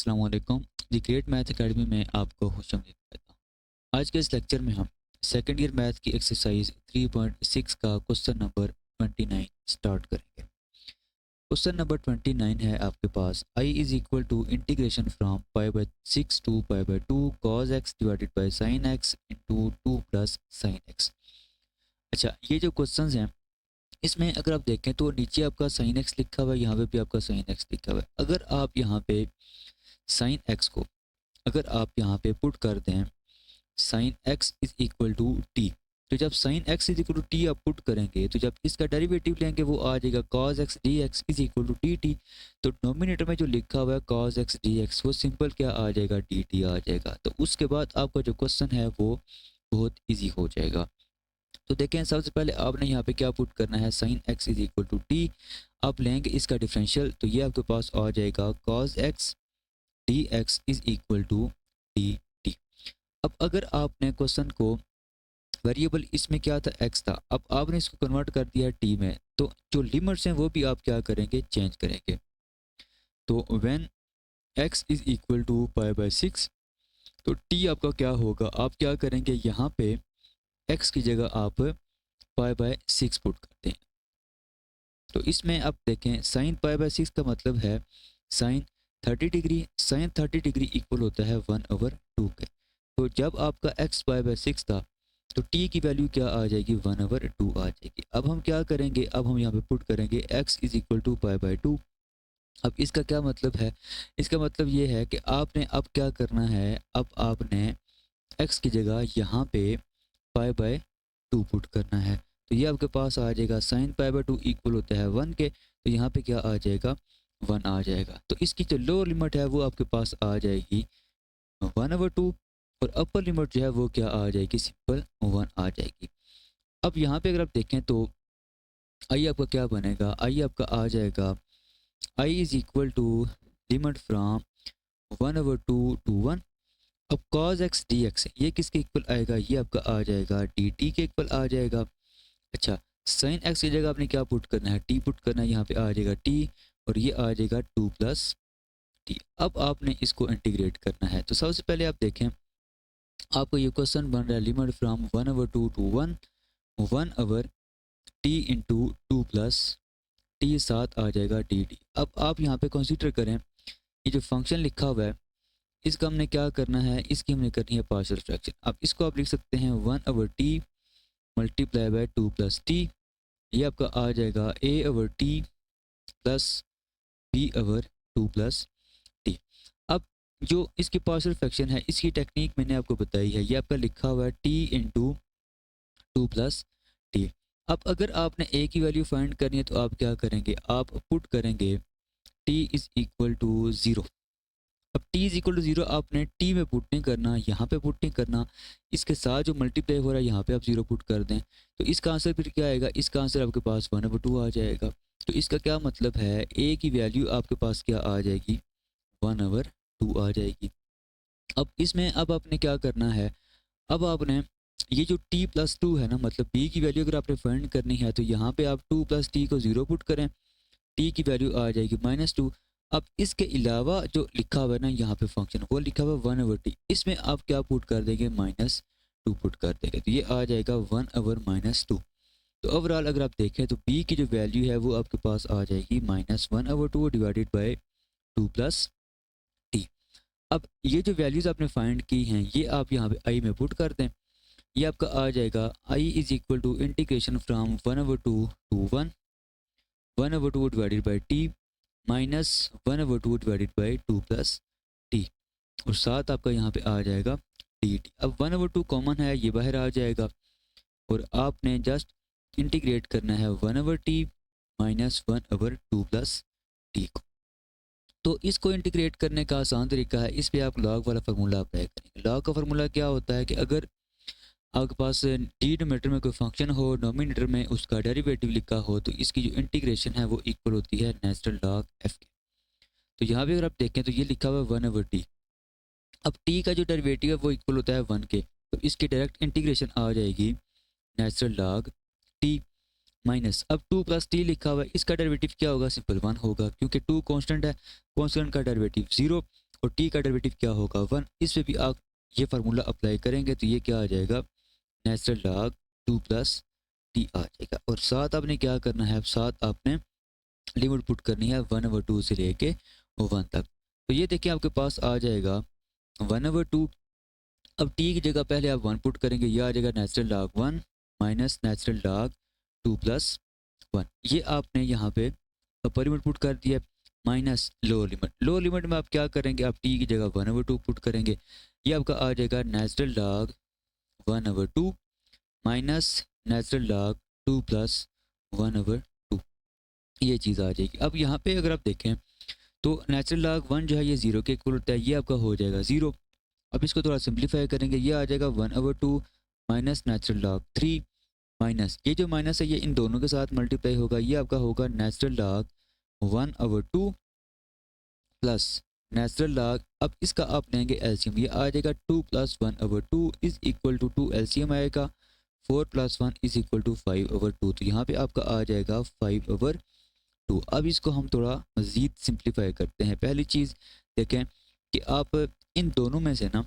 अस्सलाम वालेकुम। The great math academy में आपको खुशामदीद कहता हूँ। आज के इस लेक्चर में हम सेकंड ईयर मैथ की एक्सरसाइज 3.6 का क्वेश्चन नंबर 29 स्टार्ट करेंगे। क्वेश्चन नंबर 29 है आपके पास I is equal to integration from pi by 6 to pi by 2 cos x divided by sine x into 2 plus sine x. अच्छा, ये जो क्वेश्चन हैं इसमें अगर आप देखें तो नीचे आपका साइन एक्स लिखा हुआ है, यहाँ पे भी आपका साइन एक्स लिखा हुआ है। अगर आप यहाँ पे साइन एक्स को अगर आप यहाँ पे पुट कर दें sine x is equal to t, तो जब sine x is equal to t आप पुट करेंगे तो जब इसका डेरिवेटिव लेंगे वो आ जाएगा cos x d x is equal to d t. तो डोमिनेटर में जो लिखा हुआ है कॉज एक्स डी एक्स वो सिंपल क्या आ जाएगा, डी टी आ जाएगा। तो उसके बाद आपका जो क्वेश्चन है वो बहुत ईजी हो जाएगा। तो देखें, सबसे पहले आपने यहाँ पे क्या पुट करना है, sine x is equal to t. आप लेंगे इसका डिफरेंशियल, तो ये आपके पास आ जाएगा cos x d x is equal to d t. अब अगर आपने क्वेश्चन को वेरिएबल इसमें क्या था, एक्स था, अब आपने इसको कन्वर्ट कर दिया टी में, तो जो लिमिट्स हैं वो भी आप क्या करेंगे, चेंज करेंगे। तो when x is equal to pi by 6, तो टी आपका क्या होगा, आप क्या करेंगे, यहाँ पे एक्स की जगह आप पाई बाई 6 पुट करते हैं। तो इसमें आप देखें साइन पाई बाई 6 का मतलब है sine 30 degree, sine 30 degree equal होता है 1/2 के। तो जब आपका एक्स पाई बाई 6 था तो टी की वैल्यू क्या आ जाएगी, 1/2 आ जाएगी। अब हम क्या करेंगे, अब हम यहाँ पे पुट करेंगे x is equal to pi by 2। अब इसका क्या मतलब है, इसका मतलब ये है कि आपने अब क्या करना है, अब आपने एक्स की जगह यहाँ पे पाई बाई 2 पुट करना है। तो ये आपके पास आ जाएगा साइन पाई बाई 2 इक्वल होता है 1 के, तो यहाँ पे क्या आ जाएगा, 1 आ जाएगा। तो इसकी जो लोअर लिमिट है वो आपके पास आ जाएगी 1/2, और अपर लिमिट जो है वो क्या आ जाएगी, सिंपल 1 आ जाएगी। अब यहाँ पे अगर आप देखें तो आई आपका क्या बनेगा, आई आपका आ जाएगा I is equal to limit from 1/2 to 1। अब कॉज एक्स डी एक्स ये किसके इक्वल आएगा, ये आपका आ जाएगा डी टी के इक्वल आ जाएगा। अच्छा, साइन एक्स की जगह आपने क्या पुट करना है, टी पुट करना है, यहाँ पे आ जाएगा टी, और ये आ जाएगा 2 प्लस टी। अब आपने इसको इंटीग्रेट करना है। तो सबसे पहले आप देखें, आपको ये क्वेश्चन बन रहा है limit from 1/2 to 1, 1/t into 2 plus t, साथ आ जाएगा डी टी। अब आप यहाँ पे कंसीडर करें ये जो फंक्शन लिखा हुआ है इसका हमने क्या करना है, इसकी हमने करनी है पार्शियल फ्रैक्शन। अब इसको आप लिख सकते हैं 1/t multiply by 2 plus T, ये आपका आ जाएगा a/t plus b/2 plus t. अब जो इसकी पार्शियल फ्रैक्शन है इसकी टेक्निक मैंने आपको बताई है, ये आपका लिखा हुआ है t इंटू 2 प्लस टी। अब अगर आपने a की वैल्यू फाइंड करनी है तो आप क्या करेंगे, आप पुट करेंगे t इज इक्वल टू 0। अब t इज इक्वल टू 0 आपने t में पुट नहीं करना, यहाँ पे पुट नहीं करना, इसके साथ जो मल्टीप्लाई हो रहा है यहाँ पे आप 0 पुट कर दें। तो इसका आंसर फिर क्या आएगा, इसका आंसर आपके पास 1/2 आ जाएगा। तो इसका क्या मतलब है, a की वैल्यू आपके पास क्या आ जाएगी, 1/2 आ जाएगी। अब इसमें अब आपने क्या करना है, अब आपने ये जो t प्लस 2 है ना, मतलब b की वैल्यू अगर आपने फाइंड करनी है तो यहाँ पे आप 2 प्लस टी को 0 पुट करें, t की वैल्यू आ जाएगी -2। अब इसके अलावा जो लिखा हुआ है ना यहाँ पे फंक्शन वो लिखा हुआ है 1/t, इसमें आप क्या पुट कर देंगे, -2 पुट कर देंगे, तो ये आ जाएगा 1/-2। तो ओवरऑल अगर आप देखें तो b की जो वैल्यू है वो आपके पास आ जाएगी -1/2 डिवाइडेड बाई 2 प्लस टी। अब ये जो वैल्यूज आपने फाइंड की हैं ये आप यहाँ पे आई में पुट कर दें, ये आपका आ जाएगा I is equal to integration from 1/2 to 1, 1/2 divided by t minus 1/2 divided by 2 plus t, और साथ आपका यहाँ पे आ जाएगा डी टी। अब 1/2 कॉमन है, ये बाहर आ जाएगा, और आपने जस्ट इंटीग्रेट करना है 1/t माइनस 1/2 प्लस टी को। तो इसको इंटीग्रेट करने का आसान तरीका है, इस पे आप लॉग वाला फार्मूला अप्लाई करेंगे। लॉग का फार्मूला क्या होता है कि अगर आपके पास डिनोमिनेटर में कोई फंक्शन हो, नोमिनेटर में उसका डेरिवेटिव लिखा हो, तो इसकी जो इंटीग्रेशन है वो इक्वल होती है नेचुरल लॉग एफ के। तो यहाँ पे अगर आप देखें तो ये लिखा हुआ है 1/t। अब t का जो डेरिवेटिव है वो इक्वल होता है 1 के, तो इसकी डायरेक्ट इंटीग्रेशन आ जाएगी नेचुरल लॉग t माइनस, अब 2 प्लस टी लिखा हुआ है, इसका डेरिवेटिव क्या होगा, सिंपल 1 होगा, क्योंकि 2 कांस्टेंट है, कांस्टेंट का डेरिवेटिव 0, और टी का डेरिवेटिव क्या होगा 1। इस पे भी आप ये फार्मूला अप्लाई करेंगे तो ये क्या आ जाएगा नेचुरल लॉग 2 प्लस टी आ जाएगा। और साथ आपने क्या करना है, अब साथ आपने लिमिट पुट करनी है 1/2 से लेके 1 तक। तो ये देखिए आपके पास आ जाएगा 1/2। अब टी की जगह पहले आप 1 पुट करेंगे, ये आ जाएगा natural log 1 minus natural log 2 plus 1। ये आपने यहाँ पे अपर लिमिट पुट कर दिया minus lower limit. Lower limit में आप क्या करेंगे, आप टी की जगह 1/2 पुट करेंगे, ये आपका आ जाएगा natural log 1/2 minus natural log 2 plus 1/2। ये चीज़ आ जाएगी। अब यहाँ पे अगर आप देखें तो नेचुरल लॉग 1 जो है ये 0 के इक्वल होता है, ये आपका हो जाएगा 0। अब इसको थोड़ा सिंप्लीफाई करेंगे, ये आ जाएगा 1/2 माइनस नेचुरल लॉग 3 माइनस ये जो माइनस है ये इन दोनों के साथ मल्टीप्लाई होगा, ये आपका होगा natural log 1/2 plus natural log. अब इसका आप लेंगे एलसीएम, ये आ जाएगा 2 plus 1/2 is equal to 2 LCM आएगा 4 प्लस 1 इज इक्वल टू 5/2। तो यहाँ पे आपका आ जाएगा 5/2। अब इसको हम थोड़ा मज़ीद सिंप्लीफाई करते हैं। पहली चीज़ देखें कि आप इन दोनों में से ना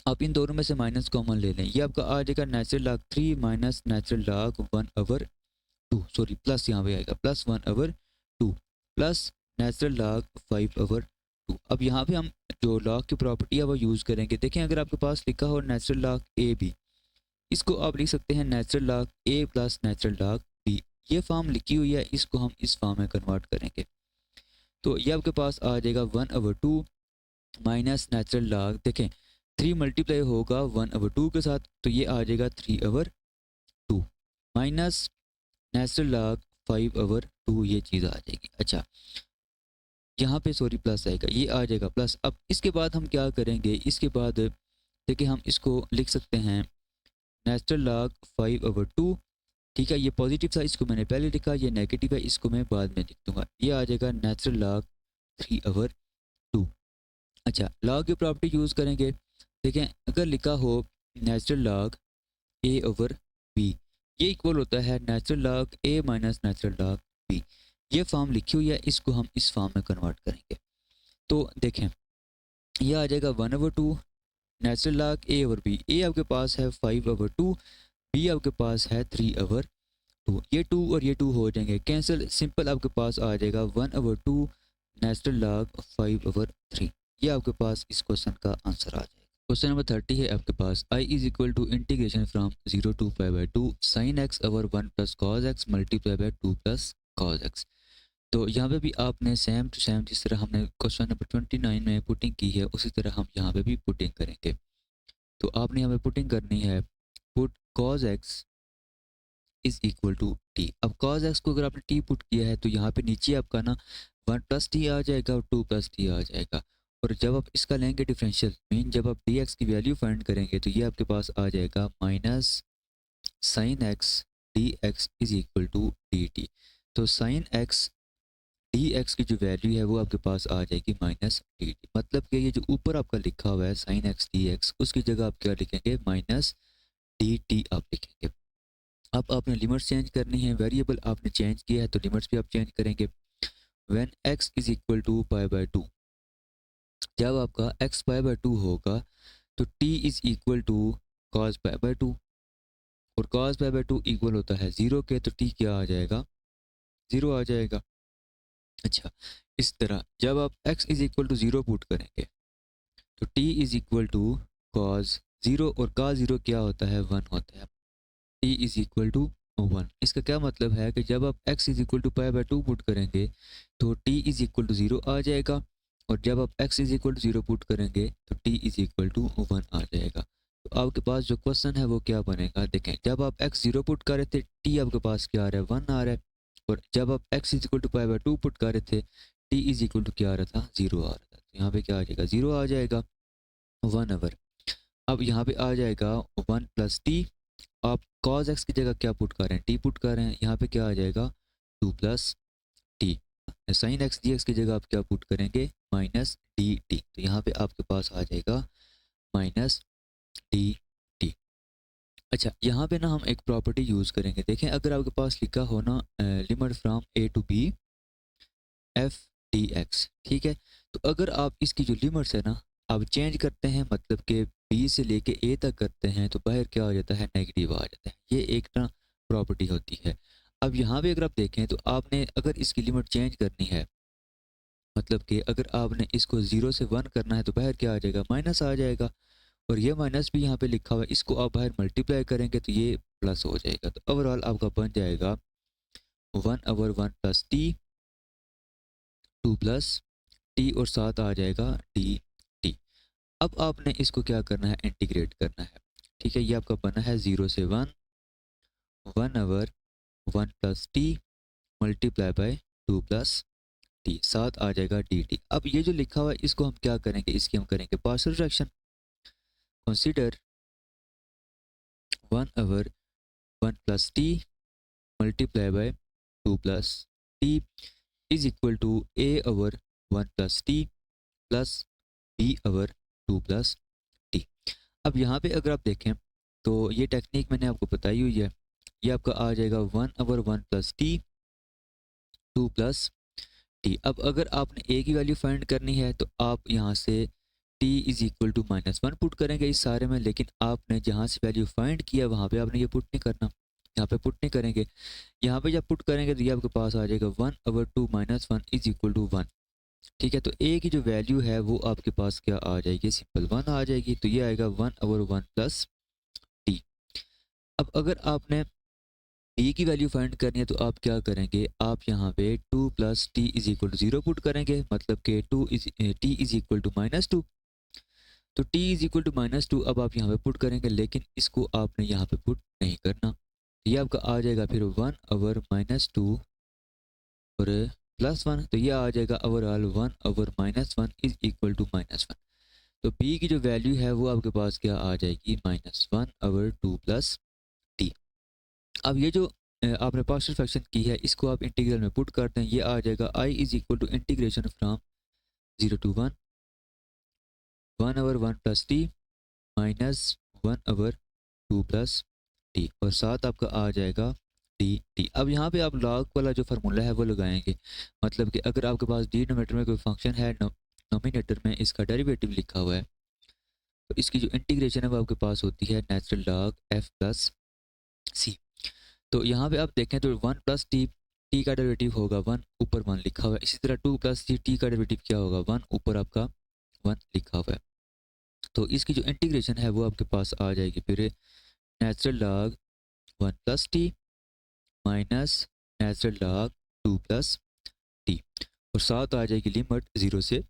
आप इन दोनों में से माइनस कॉमन ले लें, ये आपका आ जाएगा natural log 3 minus natural log 1/2 sorry plus यहाँ पे आएगा प्लस 1/2 प्लस नेचुरल लॉग 5/2। अब यहाँ पे हम जो लॉग की प्रॉपर्टी है वो यूज़ करेंगे। देखें अगर आपके पास लिखा हो नेचुरल लॉग ए बी, इसको आप लिख सकते हैं नेचुरल लॉग ए प्लस नेचुरल लॉग बी। ये फॉर्म लिखी हुई है, इसको हम इस फॉर्म में कन्वर्ट करेंगे तो ये आपके पास आ जाएगा 1/2 माइनस नेचुरल लॉग। देखें 3 मल्टीप्लाई होगा 1/2 के साथ तो ये आ जाएगा 3/2 माइनस नेचुरल लॉग 5/2, ये चीज़ आ जाएगी। अच्छा यहाँ पे सॉरी प्लस आएगा, ये आ जाएगा प्लस। अब इसके बाद हम क्या करेंगे, इसके बाद देखिए हम इसको लिख सकते हैं नेचुरल लॉग 5/2। ठीक है, ये पॉजिटिव था, इसको मैंने पहले लिखा, ये नेगेटिव है, इसको मैं बाद में लिख दूंगा। ये आ जाएगा नेचुरल लॉग 3/2। अच्छा लॉग की प्रॉपर्टी यूज़ करेंगे। देखें अगर लिखा हो नेचुरल लॉग a/b, ये इक्वल होता है natural log a minus natural log b। ये फॉर्म लिखी हुई है, इसको हम इस फॉर्म में कन्वर्ट करेंगे तो देखें ये आ जाएगा 1/2 नेचुरल लॉग a/b। ए आपके पास है 5/2, बी आपके पास है 3/2। ये 2 और ये 2 हो जाएंगे कैंसिल, सिंपल आपके पास आ जाएगा 1/2 नेचुरल लॉग 5/3। ये आपके पास इस क्वेश्चन का आंसर आ जाएगा। क्वेश्चन नंबर 30 है आपके पास I is equal to integration from 0 to 5/2 sin x over 1 plus cos x multiply by 2 plus cos x. तो यहाँ पे भी आपने सेम टू सेम जिस तरह हमने क्वेश्चन नंबर 29 में पुटिंग की है उसी तरह हम यहाँ पे भी पुटिंग करेंगे। तो आपने यहाँ पे पुटिंग करनी है, put cos x is equal to t. अब कॉज एक्स को अगर आपने टी पुट किया है तो यहाँ पे नीचे आपका ना 1 प्लस टी आ जाएगा और 2 प्लस टी आ जाएगा। और जब आप इसका लेंगे डिफरेंशियल मीन जब आप डी एक्स की वैल्यू फाइंड करेंगे तो ये आपके पास आ जाएगा minus sine x d x is equal to d t. तो साइन एक्स डी एक्स की जो वैल्यू है वो आपके पास आ जाएगी माइनस डी टी। मतलब कि ये जो ऊपर आपका लिखा हुआ है साइन एक्स डी एक्स, उसकी जगह आप क्या लिखेंगे माइनस डी टी आप लिखेंगे। अब आपने लिमिट्स चेंज करनी है, वेरिएबल आपने चेंज किया है तो लिमिट्स भी आप चेंज करेंगे। When x is equal to π/2, जब आपका x π/2 होगा तो t is equal to cos π/2 और cos π/2 इक्वल होता है 0 के, तो t क्या आ जाएगा 0 आ जाएगा। अच्छा इस तरह जब आप x is equal to 0 put करेंगे तो t is equal to cos 0 और cos 0 क्या होता है 1 होता है, t इज इक्वल टू 1। इसका क्या मतलब है कि जब आप x is equal to π/2 put करेंगे तो t इज इक्वल टू 0 आ जाएगा और जब आप x is equal to 0 put करेंगे तो t इज इक्वल टू 1 आ जाएगा। तो आपके पास जो क्वेश्चन है वो क्या बनेगा, देखें जब आप x 0 पुट कर रहे थे t आपके पास क्या आ रहा है 1 आ रहा है और जब आप x is equal to π/2 put कर रहे थे t इज इक्वल टू क्या आ रहा था 0 आ रहा था। तो यहाँ पे क्या आ जाएगा 0 आ जाएगा 1/। अब यहाँ पे आ जाएगा 1 प्लस टी, आप cos x की जगह क्या पुट कर रहे हैं t पुट कर रहे हैं, यहाँ पे क्या आ जाएगा 2 plus T. Sign x d x की जगह आप क्या पुट करेंगे माइनस डी टी, तो यहाँ पे आपके पास आ जाएगा माइनस डी टी। अच्छा यहाँ पे ना हम एक प्रॉपर्टी यूज़ करेंगे। देखें अगर आपके पास लिखा हो ना limit from a to b f d x, ठीक है, तो अगर आप इसकी जो लिमिट्स है ना, आप चेंज करते हैं, मतलब कि बी से लेके ए तक करते हैं, तो बाहर क्या आ जाता है, नेगेटिव आ जाता है। ये एक ना प्रॉपर्टी होती है। अब यहाँ पे अगर आप देखें तो आपने अगर इसकी लिमिट चेंज करनी है, मतलब कि अगर आपने इसको 0 से 1 करना है, तो बाहर क्या आ जाएगा, माइनस आ जाएगा। और ये माइनस भी यहाँ पे लिखा हुआ है, इसको आप बाहर मल्टीप्लाई करेंगे तो ये प्लस हो जाएगा। तो ओवरऑल आपका बन जाएगा 1/1 + t 2 प्लस टी, और साथ आ जाएगा डी टी। अब आपने इसको क्या करना है, इंटीग्रेट करना है। ठीक है, ये आपका बना है 0 से 1, 1/1 + t multiply by 2 plus t, साथ आ जाएगा डी टी। अब ये जो लिखा हुआ है इसको हम क्या करेंगे, इसकी हम करेंगे partial fraction. Consider 1/1 + t multiply by 2 plus t is equal to a/1 + t plus b/2 plus t. अब यहाँ पे अगर आप देखें तो ये टेक्निक मैंने आपको बताई हुई है। ये आपका आ जाएगा 1/1 + t 2 प्लस टी। अब अगर आपने ए की वैल्यू फाइंड करनी है तो आप यहाँ से t is equal to -1 put करेंगे इस सारे में, लेकिन आपने जहाँ से वैल्यू फाइंड किया वहाँ पे आपने ये पुट नहीं करना, यहाँ पे पुट नहीं करेंगे। यहाँ पे जब पुट करेंगे तो ये आपके पास आ जाएगा 1/2 - 1 इज इक्वल टू 1। ठीक है, तो ए की जो वैल्यू है वो आपके पास क्या आ जाएगी, सिंपल 1 आ जाएगी। तो ये आएगा 1/1 प्लस टी। अब अगर आपने बी की वैल्यू फाइंड करनी है तो आप क्या करेंगे, आप यहाँ पे 2 plus t is equal to 0 put करेंगे, मतलब कि टी इज इक्वल टू -2। तो t इज इक्वल टू -2 अब आप यहाँ पे पुट करेंगे, लेकिन इसको आपने यहाँ पे पुट नहीं करना। ये आपका आ जाएगा फिर 1/-2 और +1, तो ये आ जाएगा ओवरऑल 1/-1 इज इक्वल टू -1। तो p की जो वैल्यू है वो आपके पास क्या आ जाएगी, -1/2 प्लस टी। अब ये जो आपने पार्शियल फ्रैक्शन की है इसको आप इंटीग्रल में पुट करते हैं, ये आ जाएगा i is equal to integration from 0 to 1 1/1 plus t minus 1/2 plus t, और साथ आपका आ जाएगा डी टी। अब यहाँ पे आप लॉग वाला जो फार्मूला है वो लगाएंगे, मतलब कि अगर आपके पास डिनोमिनेटर में कोई फंक्शन है, नोमिनेटर में इसका डेरिवेटिव लिखा हुआ है, तो इसकी जो इंटीग्रेशन है वो आपके पास होती है नेचुरल लॉग एफ प्लस सी। तो यहाँ पे आप देखें तो 1 प्लस टी, टी का डेरिवेटिव होगा 1, ऊपर 1 लिखा हुआ है। इसी तरह 2 प्लस टी, टी का डेरिवेटिव क्या होगा, 1, ऊपर आपका 1 लिखा हुआ है। तो इसकी जो इंटीग्रेशन है वो आपके पास आ जाएगी फिर natural log 1 plus t minus natural log 2 plus t, और साथ आ जाएगी लिमिट 0 से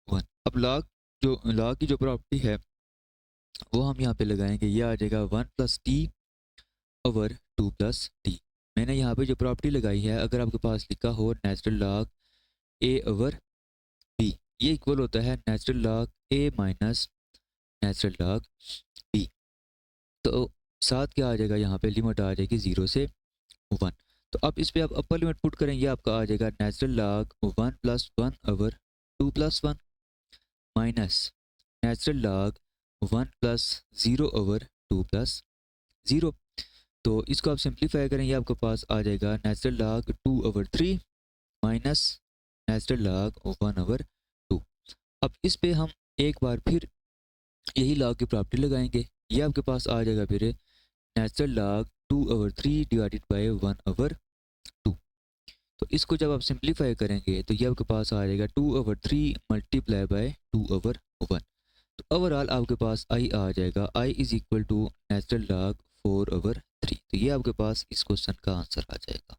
1। अब लॉग की जो प्रॉपर्टी है वो हम यहाँ पे लगाएंगे, ये आ जाएगा 1 plus T over 2 plus T. मैंने यहाँ पे जो प्रॉपर्टी लगाई है, अगर आपके पास लिखा हो नेचुरल लॉग ए ओवर बी, ये इक्वल होता है नेचुरल लॉग ए माइनस नेचुरल लॉग बी। तो साथ क्या आ जाएगा, यहाँ पे लिमिट आ जाएगी 0 से 1। तो अब इस पे आप अपर लिमिट पुट करेंगे, आपका आ जाएगा natural log 1 + 1 over 2 + 1 minus natural log 1 + 0 over 2 + 0। तो इसको आप सिंप्लीफाई करेंगे, आपके पास आ जाएगा natural log 2/3 minus natural log 1/2। अब इस पे हम एक बार फिर यही लॉग की प्रॉपर्टी लगाएंगे, ये आपके पास आ जाएगा फिर नेचुरल लॉग 2/3 डिवाइडेड बाय 1/2। तो इसको जब आप सिंप्लीफाई करेंगे तो ये आपके पास आ जाएगा 2/3 मल्टीप्लाई बाय 2/1। तो ओवरऑल आपके पास आई आ जाएगा, I is equal to natural log 4/3। तो ये आपके पास इस क्वेश्चन का आंसर आ जाएगा।